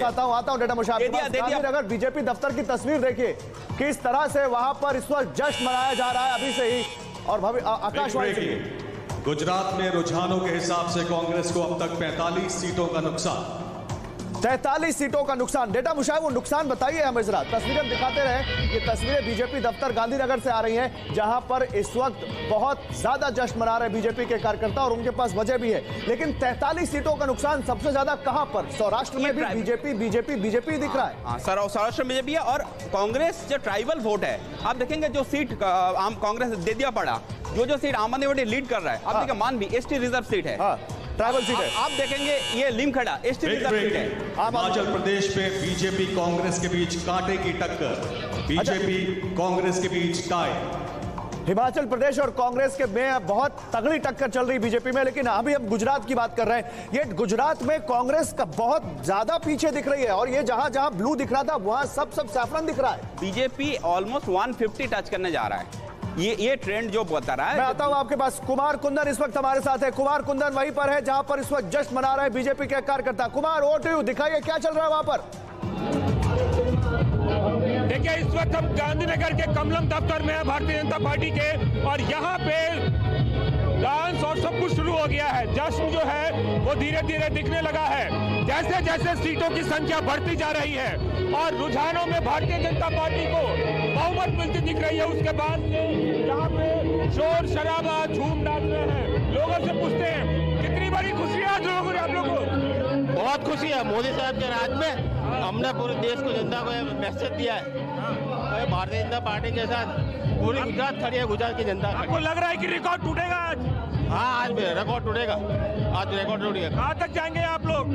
आता हूं data Mushahid. Gandhinagar BJP दफ्तर की तस्वीर देखिए किस तरह से वहां पर इस वक्त जश्न मनाया जा रहा है अभी से ही। और आकाशवाणी गुजरात में रुझानों के हिसाब से कांग्रेस को अब तक 45 सीटों का नुकसान, 43 सीटों का नुकसान। डेटा मुशाहिद वो नुकसान बताइए हमें जरा। तस्वीरें हम दिखाते रहे। ये तस्वीरें बीजेपी दफ्तर गांधीनगर से आ रही हैं जहां पर इस वक्त बहुत ज्यादा जश्न मना रहे हैं बीजेपी के कार्यकर्ता और उनके पास वजह भी है। लेकिन 43 सीटों का नुकसान सबसे ज्यादा कहां पर? सौराष्ट्र में भी बीजेपी दिख रहा है। सौराष्ट्र में बीजेपी है और कांग्रेस जो ट्राइबल वोट है आप देखेंगे जो सीट कांग्रेस दे दिया पड़ा, जो सीट आम आदमी पार्टी लीड कर रहा है। आप देखिए मान भी एसटी रिजर्व सीट है, ट्राइबल सीट है। आप देखेंगे ये लिमखड़ा एसटी रिजर्व सीट है। हिमाचल प्रदेश में बीजेपी कांग्रेस के बीच कांटे की टक्कर, बीजेपी कांग्रेस के बीच टाई। हिमाचल प्रदेश और कांग्रेस के में बहुत तगड़ी टक्कर चल रही बीजेपी में। लेकिन अभी हम गुजरात की बात कर रहे हैं। ये गुजरात में कांग्रेस का बहुत ज्यादा पीछे दिख रही है और ये जहां जहां ब्लू दिख रहा था वहां सब सैफरन दिख रहा है। बीजेपी ऑलमोस्ट 150 टच करने जा रहा है। ये ट्रेंड जो बता रहा है। मैं आता हूं आपके पास। कुमार कुंदन इस वक्त हमारे साथ है। कुमार कुंदन वहीं पर है जहां पर इस वक्त जश्न मना रहे हैं बीजेपी के कार्यकर्ता। कुमार ओवर टू यू, दिखाइए क्या चल रहा है वहां पर। देखिए इस वक्त हम गांधीनगर के कमलम दफ्तर में है भारतीय जनता पार्टी के, और यहाँ पे डांस और सब कुछ शुरू हो गया है। जश्न जो है वो धीरे धीरे दिखने लगा है जैसे जैसे सीटों की संख्या बढ़ती जा रही है और रुझानों में भारतीय जनता पार्टी को बहुमत मिलती दिख रही है। उसके बाद यहाँ पे शोर शराबा झूम डाल रहे हैं। लोगों से पूछते हैं कितनी बड़ी खुशी है आज लोगों को, आप लोगों को? बहुत खुशी है। मोदी साहब के राज में हमने पूरे देश को, जनता को मैसेज दिया है। भारतीय जनता पार्टी के साथ पूरी गुजरात खड़ी है, गुजरात की जनता। आपको लग रहा है कि रिकॉर्ड टूटेगा आज? हाँ, आज रिकॉर्ड टूटेगा। आज रिकॉर्ड टूटेगा। कहाँ तक जाएंगे आप लोग?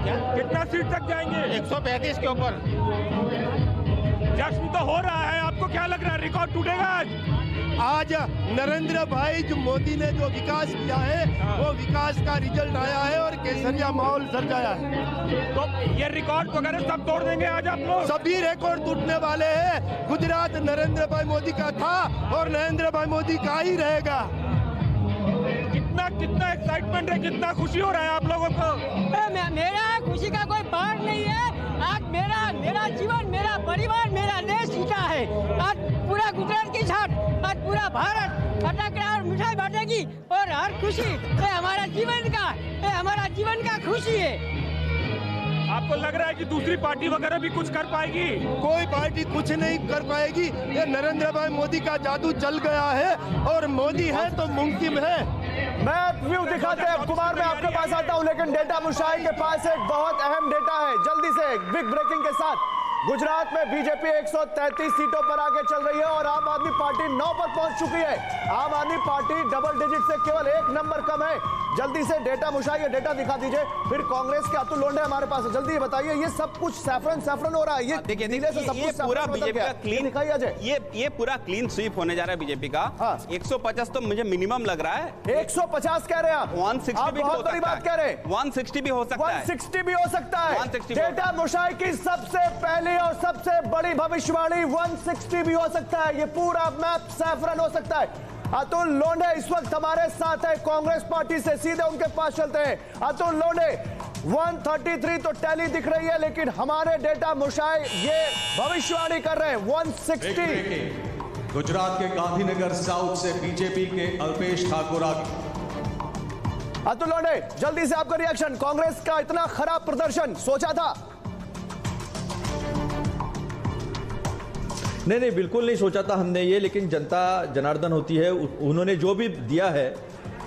क्या कितना सीट तक जाएंगे? 135 के ऊपर। जश्न तो हो रहा है, आपको क्या लग रहा है रिकॉर्ड टूटेगा आज? आज नरेंद्र भाई जो मोदी ने जो विकास किया है वो विकास का रिजल्ट आया है और केसरिया माहौल सर्जाया है। तो ये रिकॉर्ड वगैरह सब तोड़ देंगे आज आप लोग? सभी रिकॉर्ड टूटने वाले हैं। गुजरात नरेंद्र भाई मोदी का था और नरेंद्र भाई मोदी का ही रहेगा। कितना एक्साइटमेंट है, कितना खुशी हो रहा है आप लोगों को? मेरा खुशी का कोई पार नहीं है। आज मेरा जीवन, मेरा परिवार, मेरा देश जीता है। आज पूरा गुजरात की छाट, आज पूरा भारत फटाकड़ा और मिठाई बांटेगी और हर खुशी ये हमारा जीवन का खुशी है। आपको लग रहा है कि दूसरी पार्टी वगैरह भी कुछ कर पाएगी? कोई पार्टी कुछ नहीं कर पाएगी। ये नरेंद्र भाई मोदी का जादू चल गया है और मोदी है तो मुमकिन है। मैं व्यू दिखाते हैं कुमार, मैं आपके पास आता हूं। लेकिन डेटा मुशाहिद के पास एक बहुत अहम डेटा है। जल्दी से बिग ब्रेकिंग के साथ गुजरात में बीजेपी 133 सीटों पर आगे चल रही है और आम आदमी पार्टी 9 पर पहुंच चुकी है। आम आदमी पार्टी डबल डिजिट से केवल 1 नंबर कम है। जल्दी से डेटा मुशाहिद, डेटा दिखा दीजिए। फिर कांग्रेस के अतुल लोंढे हमारे पास है। जल्दी बताइए, ये सब कुछ सैफरन हो रहा है। ये देखिए ये पूरा बीजेपी का क्लीन दिखाइए अजय। ये पूरा क्लीन स्वीप होने जा रहा है बीजेपी का। 150 तो मुझे मिनिमम लग रहा है। 150 कह रहे हैं आप? 160 भी बहुत बड़ी बात कह रहे हैं। 160 भी हो सकता है। 160 भी हो सकता है। 160 डेटा मुशाहिद की सबसे पहली और सबसे बड़ी भविष्यवाणी 160 भी हो सकता है। ये पूरा मैप सैफरन हो सकता है। अतुल लोंढे इस वक्त हमारे साथ है कांग्रेस पार्टी से, सीधे उनके पास चलते हैं। अतुल लोंढे, 133 तो टैली दिख रही है लेकिन हमारे डेटा मुशाहिद ये भविष्यवाणी कर रहे हैं 160। गुजरात के गांधीनगर साउथ से बीजेपी के अल्पेश ठाकुर आगे। अतुल लोंढे, जल्दी से आपका रिएक्शन। कांग्रेस का इतना खराब प्रदर्शन सोचा था? नहीं, बिल्कुल नहीं सोचा था हमने ये। लेकिन जनता जनार्दन होती है, उन्होंने जो भी दिया है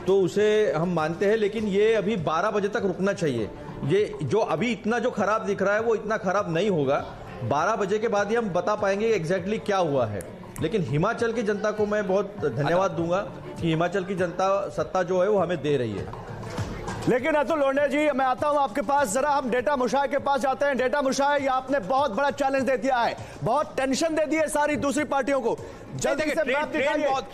तो उसे हम मानते हैं। लेकिन ये अभी 12 बजे तक रुकना चाहिए। ये जो अभी इतना जो खराब दिख रहा है वो इतना खराब नहीं होगा। 12 बजे के बाद ही हम बता पाएंगे एग्जैक्टली क्या हुआ है। लेकिन हिमाचल की जनता को मैं बहुत धन्यवाद दूंगा कि हिमाचल की जनता सत्ता जो है वो हमें दे रही है। लेकिन अतुल लोंढे जी, मैं आता हूं आपके पास। जरा हम डेटा मुशाहिद के पास जाते हैं। डेटा मुशाहिद, आपने बहुत बड़ा चैलेंज दे दिया है, बहुत टेंशन दे दी है सारी दूसरी पार्टियों को। जल्दी से ट्रेंड बहुत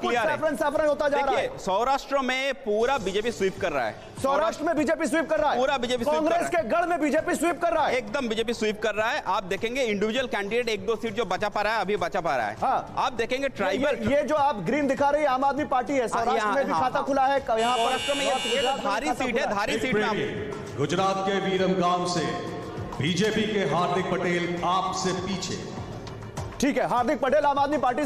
क्लियर है। सैफरन होता जा रहा है। सौराष्ट्र में पूरा बीजेपी स्वीप कर रहा है। सौराष्ट्र में बीजेपी स्वीप कर रहा है। पूरा बीजेपी स्वीप कर रहा है। कांग्रेस के गढ़ में बीजेपी स्वीप कर रहा है। एकदम बीजेपी स्वीप कर रहा है। आप देखेंगे इंडिविजुअल कैंडिडेट 1-2 सीट जो बचा पा रहा है, अभी बचा पा रहा है। हाँ। आप देखेंगे ट्राइबल, ये जो आप ग्रीन दिखा रही है आम आदमी पार्टी है। सौराष्ट्र में भी खाता खुला है। सौराष्ट्र में ये धारी सीट है, धारी सीट में। गुजरात के वीरम गांव से बीजेपी के हार्दिक पटेल आपसे पीछे। ठीक है, हार्दिक पटेल आम आदमी पार्टी